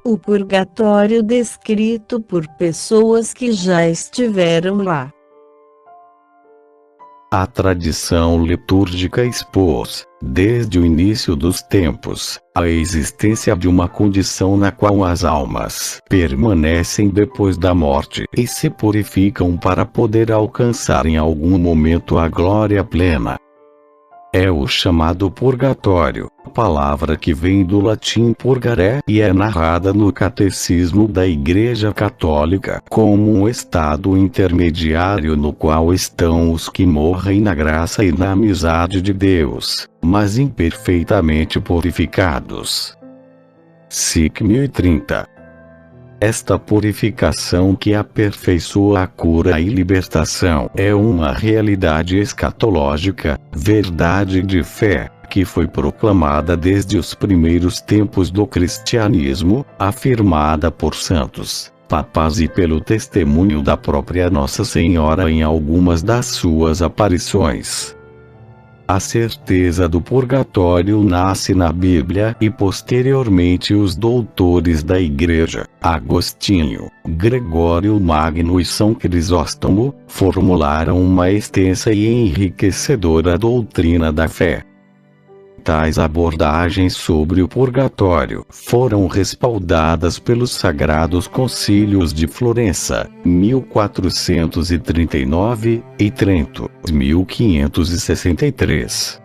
O purgatório descrito por pessoas que já estiveram lá. A tradição litúrgica expôs, desde o início dos tempos, a existência de uma condição na qual as almas permanecem depois da morte e se purificam para poder alcançar em algum momento a glória plena. É o chamado purgatório, palavra que vem do latim purgare e é narrada no Catecismo da Igreja Católica como um estado intermediário no qual estão os que morrem na graça e na amizade de Deus, mas imperfeitamente purificados. SIC 1030. Esta purificação que aperfeiçoa a cura e libertação é uma realidade escatológica, verdade de fé, que foi proclamada desde os primeiros tempos do cristianismo, afirmada por santos, papas e pelo testemunho da própria Nossa Senhora em algumas das suas aparições. A certeza do purgatório nasce na Bíblia e posteriormente os doutores da Igreja, Agostinho, Gregório Magno e São Crisóstomo, formularam uma extensa e enriquecedora doutrina da fé. Tais abordagens sobre o purgatório foram respaldadas pelos Sagrados Concílios de Florença, 1439, e Trento, 1563.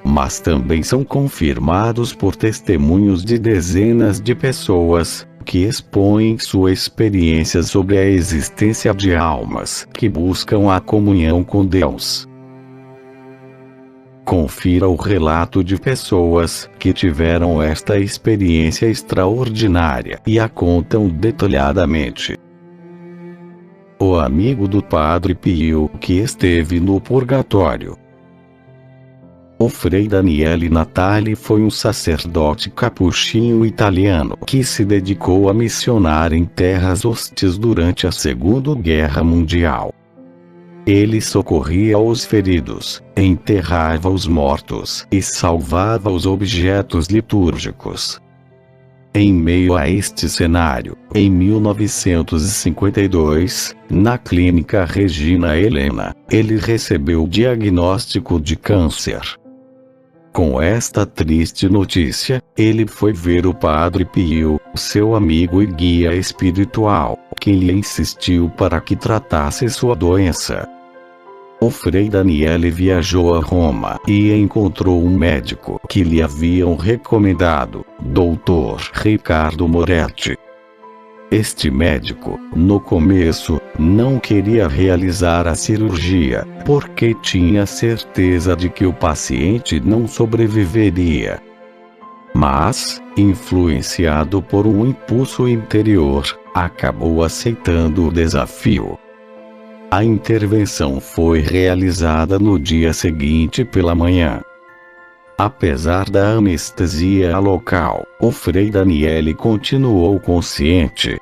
Mas também são confirmados por testemunhos de dezenas de pessoas, que expõem sua experiência sobre a existência de almas que buscam a comunhão com Deus. Confira o relato de pessoas que tiveram esta experiência extraordinária e a contam detalhadamente. O amigo do Padre Pio que esteve no purgatório. O Frei Daniele Natali foi um sacerdote capuchinho italiano que se dedicou a missionar em terras hostis durante a Segunda Guerra Mundial. Ele socorria os feridos, enterrava os mortos e salvava os objetos litúrgicos. Em meio a este cenário, em 1952, na Clínica Regina Helena, ele recebeu o diagnóstico de câncer. Com esta triste notícia, ele foi ver o Padre Pio, seu amigo e guia espiritual, que lhe insistiu para que tratasse sua doença. O Frei Daniele viajou a Roma e encontrou um médico que lhe haviam recomendado, Dr. Ricardo Moretti. Este médico, no começo, não queria realizar a cirurgia, porque tinha certeza de que o paciente não sobreviveria. Mas, influenciado por um impulso interior, acabou aceitando o desafio. A intervenção foi realizada no dia seguinte pela manhã. Apesar da anestesia local, o Frei Daniele continuou consciente.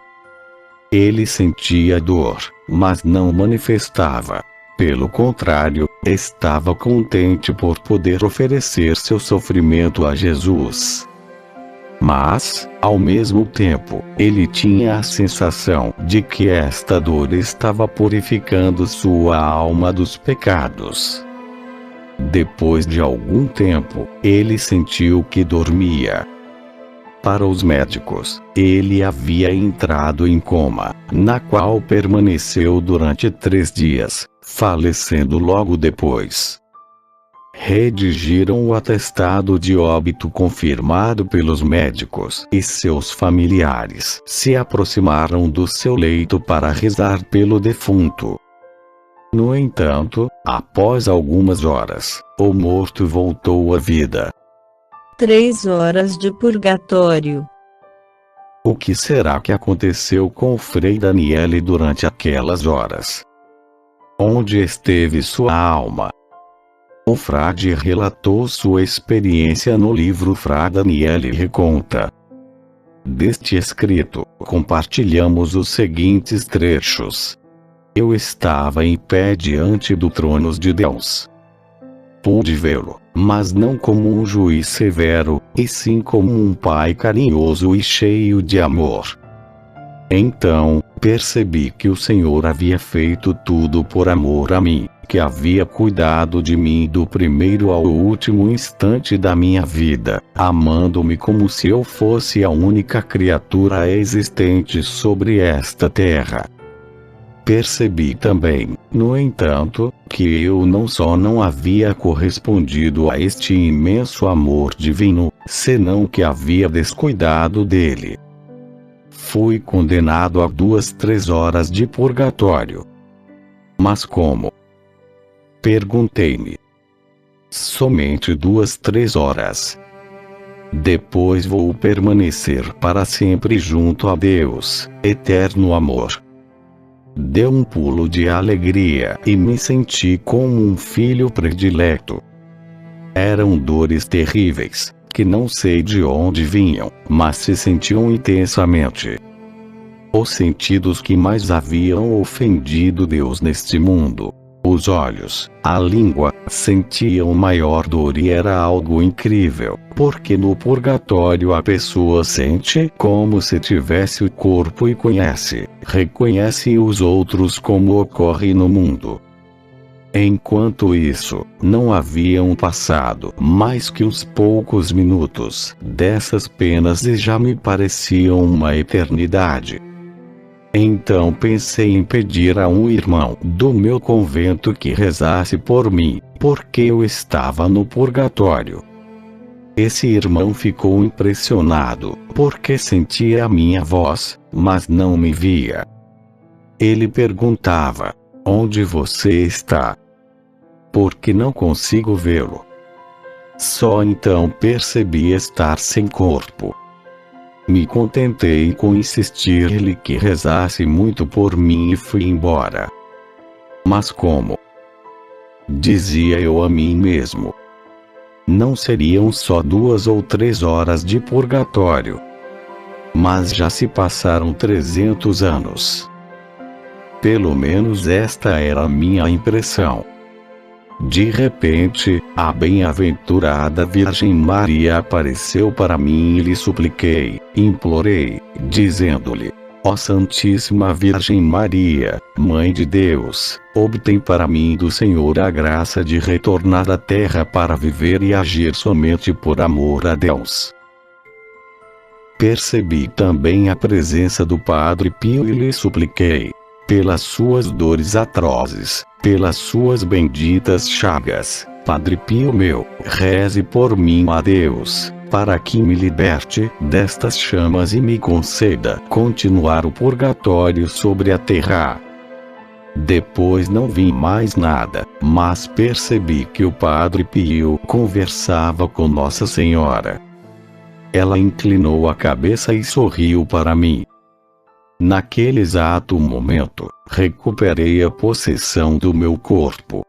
Ele sentia dor, mas não manifestava. Pelo contrário, estava contente por poder oferecer seu sofrimento a Jesus. Mas, ao mesmo tempo, ele tinha a sensação de que esta dor estava purificando sua alma dos pecados. Depois de algum tempo, ele sentiu que dormia. Para os médicos, ele havia entrado em coma, na qual permaneceu durante 3 dias, falecendo logo depois. Redigiram o atestado de óbito confirmado pelos médicos e seus familiares se aproximaram do seu leito para rezar pelo defunto. No entanto, após algumas horas, o morto voltou à vida. 3 horas de purgatório. O que será que aconteceu com o Frei Daniele durante aquelas horas? Onde esteve sua alma? O frade relatou sua experiência no livro Frei Daniele Reconta. Deste escrito, compartilhamos os seguintes trechos. Eu estava em pé diante do trono de Deus. pude vê-lo, mas não como um juiz severo, e sim como um pai carinhoso e cheio de amor. Então, percebi que o Senhor havia feito tudo por amor a mim, que havia cuidado de mim do primeiro ao último instante da minha vida, amando-me como se eu fosse a única criatura existente sobre esta terra. Percebi também, no entanto, que eu não só não havia correspondido a este imenso amor divino, senão que havia descuidado dele. Fui condenado a 2-3 horas de purgatório. Mas como? Perguntei-me. Somente 2-3 horas. Depois vou permanecer para sempre junto a Deus, eterno amor. Deu um pulo de alegria e me senti como um filho predileto. Eram dores terríveis, que não sei de onde vinham, mas se sentiam intensamente. Os sentidos que mais haviam ofendido Deus neste mundo, os olhos, a língua, sentiam maior dor e era algo incrível, porque no purgatório a pessoa sente como se tivesse o corpo e reconhece os outros como ocorre no mundo. Enquanto isso, não haviam passado mais que uns poucos minutos dessas penas e já me pareciam uma eternidade. Então pensei em pedir a um irmão do meu convento que rezasse por mim, porque eu estava no purgatório. Esse irmão ficou impressionado, porque sentia a minha voz, mas não me via. Ele perguntava: onde você está? Porque não consigo vê-lo. Só então percebi estar sem corpo. Me contentei com insistir-lhe que rezasse muito por mim e fui embora. Mas como? Dizia eu a mim mesmo. Não seriam só 2 ou 3 horas de purgatório. Mas já se passaram 300 anos. Pelo menos esta era a minha impressão. De repente, a bem-aventurada Virgem Maria apareceu para mim e lhe supliquei, implorei, dizendo-lhe: ó Santíssima Virgem Maria, Mãe de Deus, obtém para mim do Senhor a graça de retornar à terra para viver e agir somente por amor a Deus. Percebi também a presença do Padre Pio e lhe supliquei, pelas suas dores atrozes, pelas suas benditas chagas, Padre Pio meu, reze por mim a Deus, para que me liberte destas chamas e me conceda continuar o purgatório sobre a terra. Depois não vi mais nada, mas percebi que o Padre Pio conversava com Nossa Senhora. Ela inclinou a cabeça e sorriu para mim. Naquele exato momento, recuperei a possessão do meu corpo.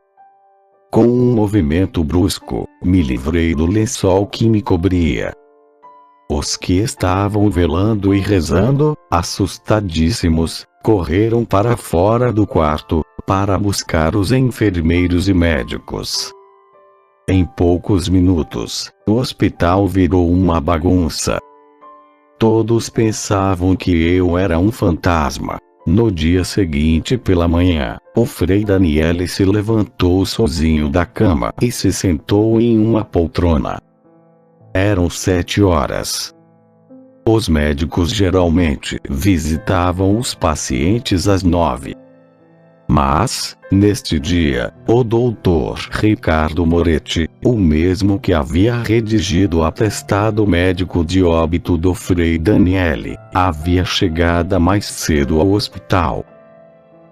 Com um movimento brusco, me livrei do lençol que me cobria. Os que estavam velando e rezando, assustadíssimos, correram para fora do quarto, para buscar os enfermeiros e médicos. Em poucos minutos, o hospital virou uma bagunça. Todos pensavam que eu era um fantasma. No dia seguinte pela manhã, o Frei Daniele se levantou sozinho da cama e se sentou em uma poltrona. Eram 7 horas. Os médicos geralmente visitavam os pacientes às 9. Mas, neste dia, o doutor Ricardo Moretti, o mesmo que havia redigido o atestado médico de óbito do Frei Daniele, havia chegado mais cedo ao hospital.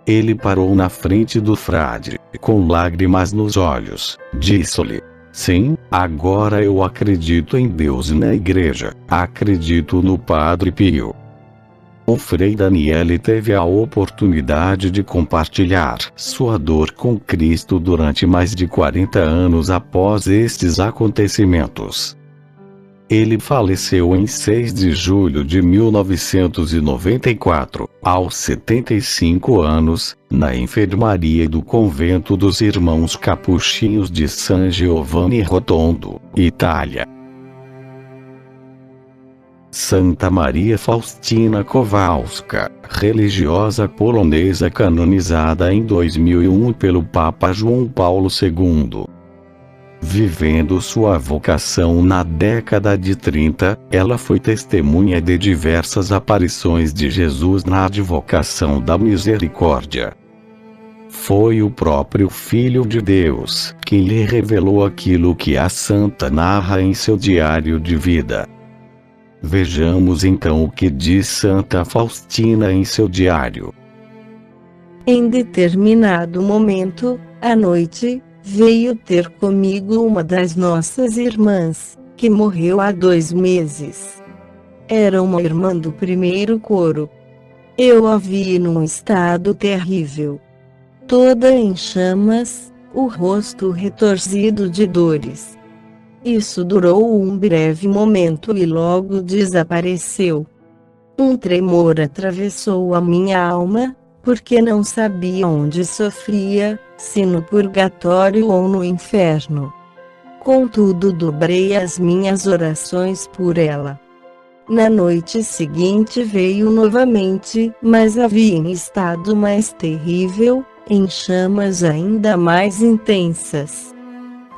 Ele parou na frente do frade, com lágrimas nos olhos, disse-lhe: sim, agora eu acredito em Deus e na igreja, acredito no Padre Pio. O Frei Daniele teve a oportunidade de compartilhar sua dor com Cristo durante mais de 40 anos após estes acontecimentos. Ele faleceu em 6 de julho de 1994, aos 75 anos, na enfermaria do convento dos Irmãos Capuchinhos de San Giovanni Rotondo, Itália. Santa Maria Faustina Kowalska, religiosa polonesa canonizada em 2001 pelo Papa João Paulo II. Vivendo sua vocação na década de 30, ela foi testemunha de diversas aparições de Jesus na advocação da misericórdia. Foi o próprio Filho de Deus quem lhe revelou aquilo que a santa narra em seu diário de vida. Vejamos então o que diz Santa Faustina em seu diário. Em determinado momento, à noite, veio ter comigo uma das nossas irmãs, que morreu há 2 meses. Era uma irmã do primeiro coro. Eu a vi num estado terrível. Toda em chamas, o rosto retorcido de dores. Isso durou um breve momento e logo desapareceu. Um tremor atravessou a minha alma, porque não sabia onde sofria, se no purgatório ou no inferno. Contudo, dobrei as minhas orações por ela. Na noite seguinte veio novamente, mas havia em estado mais terrível, em chamas ainda mais intensas.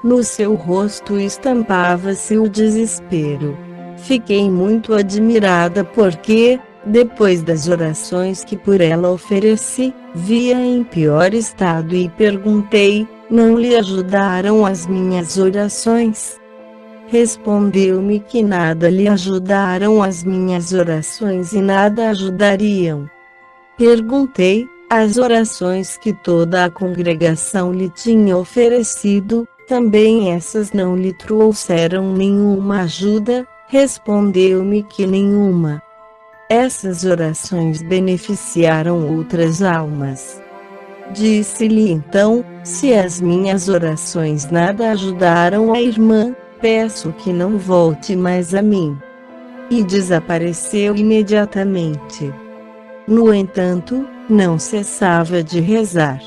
No seu rosto estampava-se o desespero. Fiquei muito admirada porque, depois das orações que por ela ofereci, via em pior estado e perguntei: não lhe ajudaram as minhas orações? Respondeu-me que nada lhe ajudaram as minhas orações e nada ajudariam. Perguntei: as orações que toda a congregação lhe tinha oferecido, também essas não lhe trouxeram nenhuma ajuda? Respondeu-me que nenhuma. Essas orações beneficiaram outras almas. Disse-lhe então: se as minhas orações nada ajudaram a irmã, peço que não volte mais a mim. E desapareceu imediatamente. No entanto, não cessava de rezar.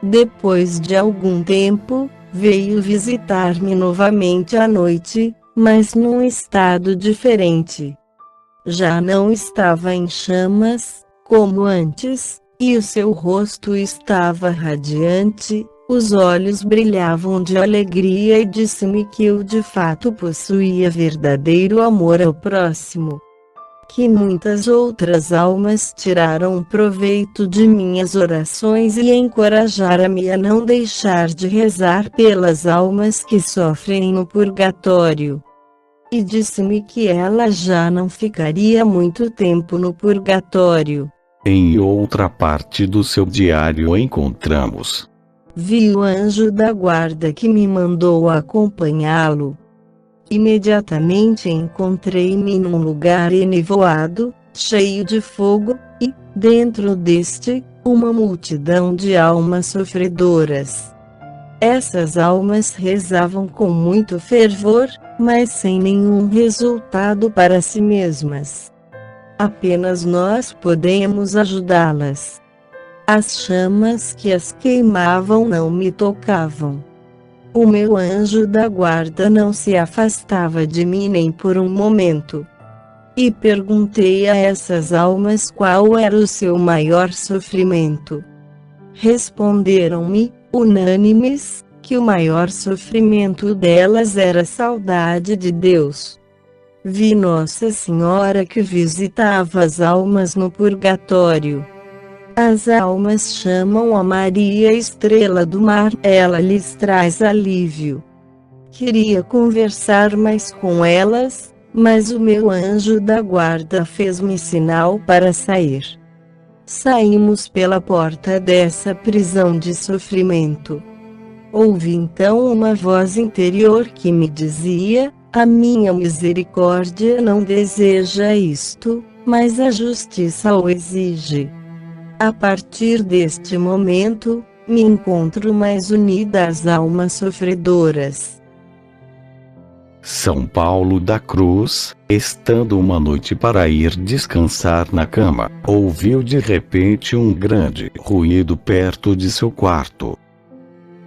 Depois de algum tempo, veio visitar-me novamente à noite, mas num estado diferente. Já não estava em chamas, como antes, e o seu rosto estava radiante, os olhos brilhavam de alegria e disse-me que eu de fato possuía verdadeiro amor ao próximo. Que muitas outras almas tiraram proveito de minhas orações e encorajaram-me a não deixar de rezar pelas almas que sofrem no purgatório. E disse-me que ela já não ficaria muito tempo no purgatório. Em outra parte do seu diário encontramos: vi o anjo da guarda que me mandou acompanhá-lo. Imediatamente encontrei-me num lugar enevoado, cheio de fogo, e, dentro deste, uma multidão de almas sofredoras. Essas almas rezavam com muito fervor, mas sem nenhum resultado para si mesmas. Apenas nós podemos ajudá-las. As chamas que as queimavam não me tocavam. O meu anjo da guarda não se afastava de mim nem por um momento. E perguntei a essas almas qual era o seu maior sofrimento. Responderam-me, unânimes, que o maior sofrimento delas era a saudade de Deus. Vi Nossa Senhora que visitava as almas no purgatório. As almas chamam a Maria Estrela do Mar, ela lhes traz alívio. Queria conversar mais com elas, mas o meu anjo da guarda fez-me sinal para sair. Saímos pela porta dessa prisão de sofrimento. Ouvi então uma voz interior que me dizia: a minha misericórdia não deseja isto, mas a justiça o exige. A partir deste momento, me encontro mais unida às almas sofredoras. São Paulo da Cruz, estando uma noite para ir descansar na cama, ouviu de repente um grande ruído perto de seu quarto.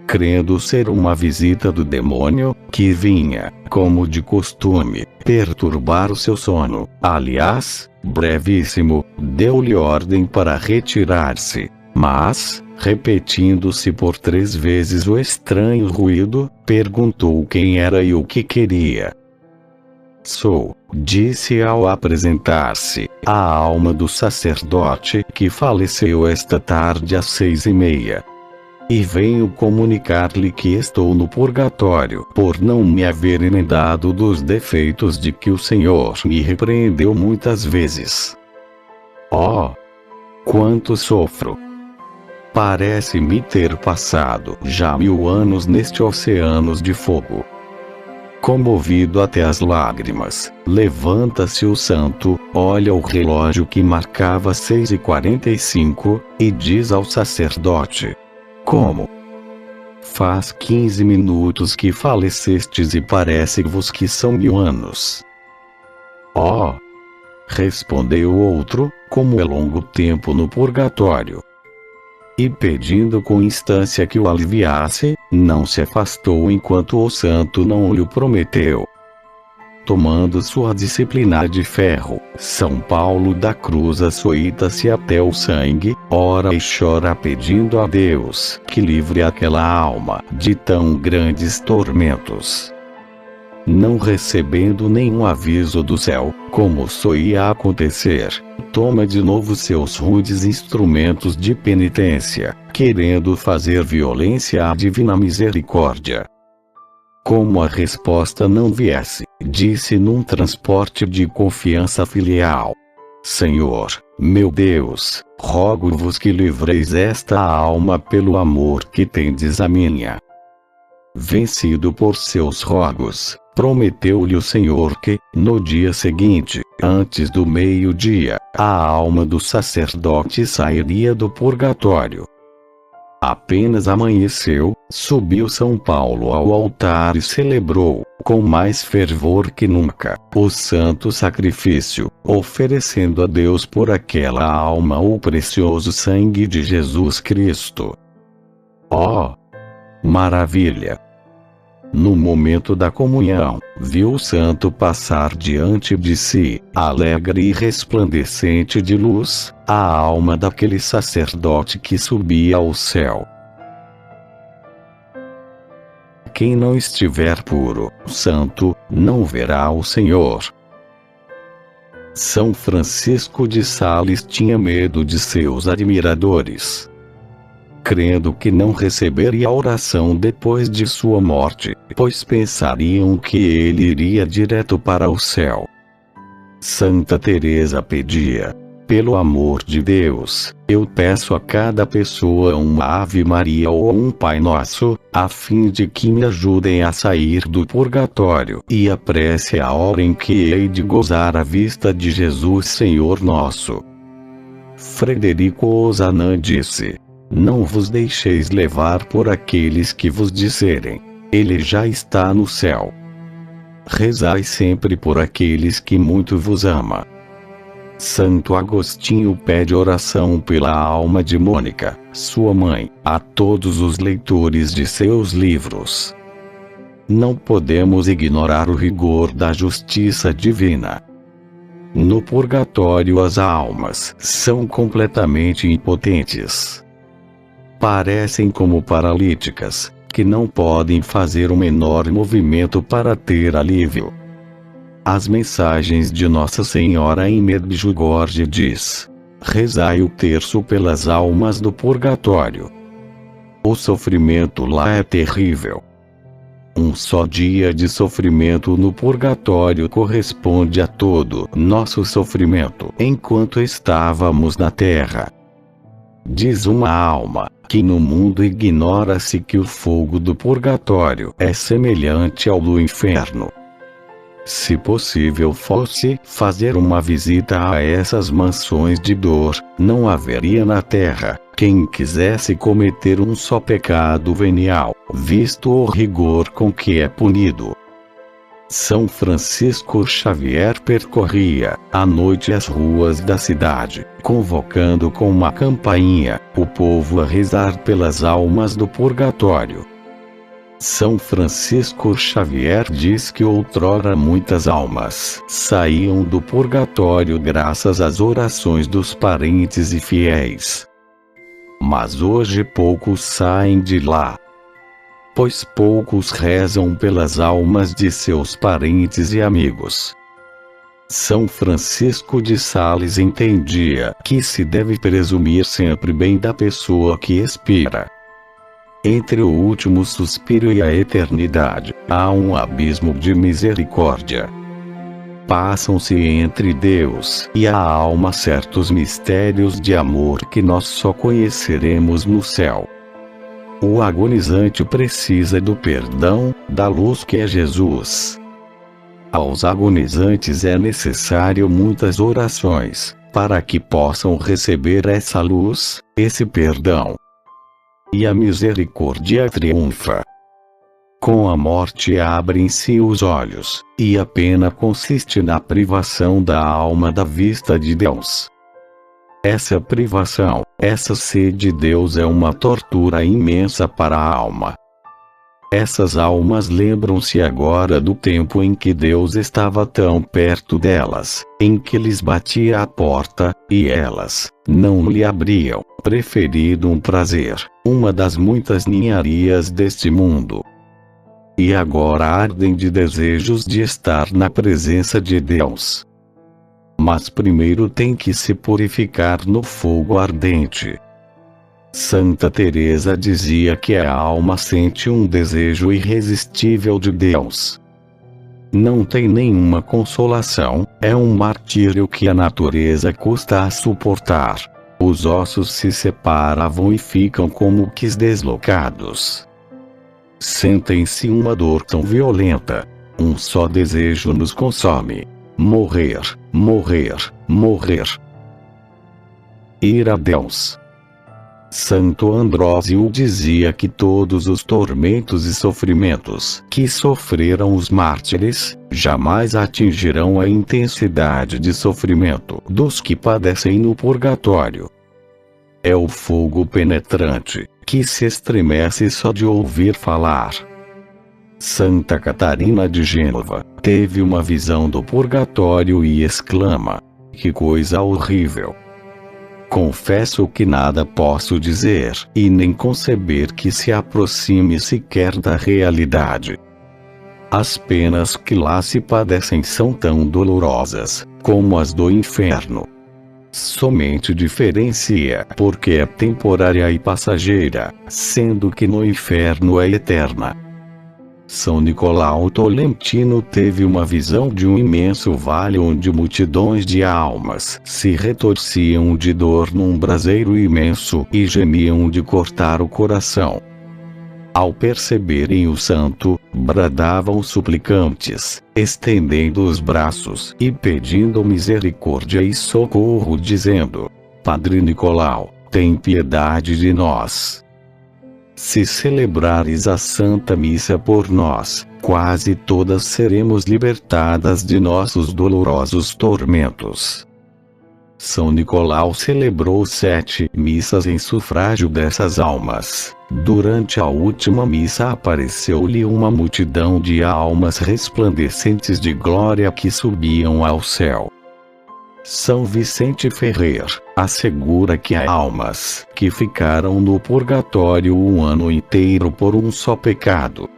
Crendo ser uma visita do demônio, que vinha, como de costume, perturbar o seu sono, aliás, brevíssimo, deu-lhe ordem para retirar-se. Mas, repetindo-se por 3 vezes o estranho ruído, perguntou quem era e o que queria. Sou, disse ao apresentar-se, a alma do sacerdote que faleceu esta tarde às 6:30. E venho comunicar-lhe que estou no purgatório por não me haver emendado dos defeitos de que o Senhor me repreendeu muitas vezes. Oh! Quanto sofro! Parece-me ter passado já 1000 anos neste oceano de fogo. Comovido até as lágrimas, levanta-se o santo, olha o relógio que marcava 6:45, e diz ao sacerdote: Como? Faz 15 minutos que falecestes e parece-vos que são 1000 anos. Oh! Respondeu o outro, como é longo tempo no purgatório. E pedindo com instância que o aliviasse, não se afastou enquanto o santo não lhe prometeu. Tomando sua disciplina de ferro, São Paulo da Cruz açoita-se até o sangue, ora e chora pedindo a Deus que livre aquela alma de tão grandes tormentos. Não recebendo nenhum aviso do céu, como soía acontecer, toma de novo seus rudes instrumentos de penitência, querendo fazer violência à divina misericórdia. Como a resposta não viesse, disse num transporte de confiança filial: Senhor, meu Deus, rogo-vos que livreis esta alma pelo amor que tendes a minha. Vencido por seus rogos, prometeu-lhe o Senhor que, no dia seguinte, antes do meio-dia, a alma do sacerdote sairia do purgatório. Apenas amanheceu, subiu São Paulo ao altar e celebrou, com mais fervor que nunca, o santo sacrifício, oferecendo a Deus por aquela alma o precioso sangue de Jesus Cristo. Oh! Maravilha! No momento da comunhão, viu o santo passar diante de si, alegre e resplandecente de luz, a alma daquele sacerdote que subia ao céu. Quem não estiver puro, santo, não verá o Senhor. São Francisco de Sales tinha medo de seus admiradores. Crendo que não receberia a oração depois de sua morte, pois pensariam que ele iria direto para o céu. Santa Teresa pedia: pelo amor de Deus, eu peço a cada pessoa uma Ave Maria ou um Pai Nosso, a fim de que me ajudem a sair do purgatório e apresse a hora em que hei de gozar a vista de Jesus Senhor nosso. Frederico Ozanam disse: não vos deixeis levar por aqueles que vos disserem: ele já está no céu. Rezai sempre por aqueles que muito vos ama. Santo Agostinho pede oração pela alma de Mônica, sua mãe, a todos os leitores de seus livros. Não podemos ignorar o rigor da justiça divina. No purgatório as almas são completamente impotentes. Parecem como paralíticas, que não podem fazer o menor movimento para ter alívio. As mensagens de Nossa Senhora em Medjugorje diz: rezai o terço pelas almas do purgatório. O sofrimento lá é terrível. Um só dia de sofrimento no purgatório corresponde a todo nosso sofrimento enquanto estávamos na terra. Diz uma alma que no mundo ignora-se que o fogo do purgatório é semelhante ao do inferno. Se possível fosse fazer uma visita a essas mansões de dor, não haveria na terra quem quisesse cometer um só pecado venial, visto o rigor com que é punido. São Francisco Xavier percorria, à noite, as ruas da cidade, convocando com uma campainha, o povo a rezar pelas almas do purgatório. São Francisco Xavier diz que outrora muitas almas saíam do purgatório graças às orações dos parentes e fiéis. Mas hoje poucos saem de lá, pois poucos rezam pelas almas de seus parentes e amigos. São Francisco de Sales entendia que se deve presumir sempre bem da pessoa que expira. Entre o último suspiro e a eternidade, há um abismo de misericórdia. Passam-se entre Deus e a alma certos mistérios de amor que nós só conheceremos no céu. O agonizante precisa do perdão, da luz que é Jesus. Aos agonizantes é necessário muitas orações, para que possam receber essa luz, esse perdão. E a misericórdia triunfa. Com a morte abrem-se os olhos, e a pena consiste na privação da alma da vista de Deus. Essa privação, essa sede de Deus é uma tortura imensa para a alma. Essas almas lembram-se agora do tempo em que Deus estava tão perto delas, em que lhes batia a porta, e elas não lhe abriam, preferindo um prazer, uma das muitas ninharias deste mundo. E agora ardem de desejos de estar na presença de Deus. Mas primeiro tem que se purificar no fogo ardente. Santa Teresa dizia que a alma sente um desejo irresistível de Deus. Não tem nenhuma consolação, é um martírio que a natureza custa a suportar. Os ossos se separavam e ficam como que deslocados. Sentem-se uma dor tão violenta. Um só desejo nos consome: morrer, morrer, morrer. Ir a Deus. Santo Ambrósio dizia que todos os tormentos e sofrimentos que sofreram os mártires, jamais atingirão a intensidade de sofrimento dos que padecem no purgatório. É o fogo penetrante, que se estremece só de ouvir falar. Santa Catarina de Gênova teve uma visão do purgatório e exclama: que coisa horrível! Confesso que nada posso dizer, e nem conceber que se aproxime sequer da realidade. As penas que lá se padecem são tão dolorosas, como as do inferno. Somente diferencia porque é temporária e passageira, sendo que no inferno é eterna. São Nicolau Tolentino teve uma visão de um imenso vale onde multidões de almas se retorciam de dor num braseiro imenso e gemiam de cortar o coração. Ao perceberem o santo, bradavam suplicantes, estendendo os braços e pedindo misericórdia e socorro, dizendo: Padre Nicolau, tem piedade de nós. Se celebrares a Santa Missa por nós, quase todas seremos libertadas de nossos dolorosos tormentos. São Nicolau celebrou 7 missas em sufrágio dessas almas. Durante a última missa apareceu-lhe uma multidão de almas resplandecentes de glória que subiam ao céu. São Vicente Ferrer assegura que há almas que ficaram no purgatório um ano inteiro por um só pecado.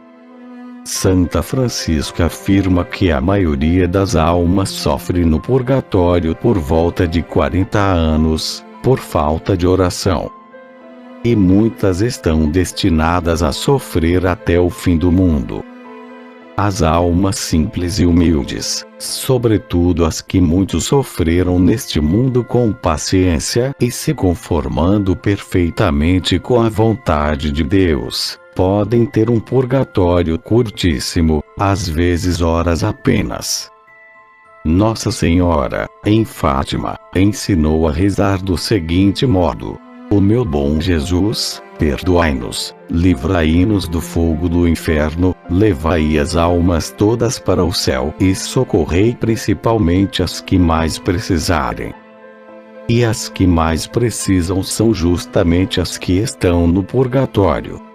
Santa Francisca afirma que a maioria das almas sofre no purgatório por volta de 40 anos, por falta de oração. E muitas estão destinadas a sofrer até o fim do mundo. As almas simples e humildes, sobretudo as que muito sofreram neste mundo com paciência e se conformando perfeitamente com a vontade de Deus, podem ter um purgatório curtíssimo, às vezes horas apenas. Nossa Senhora, em Fátima, ensinou a rezar do seguinte modo: Ó meu bom Jesus, perdoai-nos, livrai-nos do fogo do inferno, levai as almas todas para o céu e socorrei principalmente as que mais precisarem. E as que mais precisam são justamente as que estão no purgatório.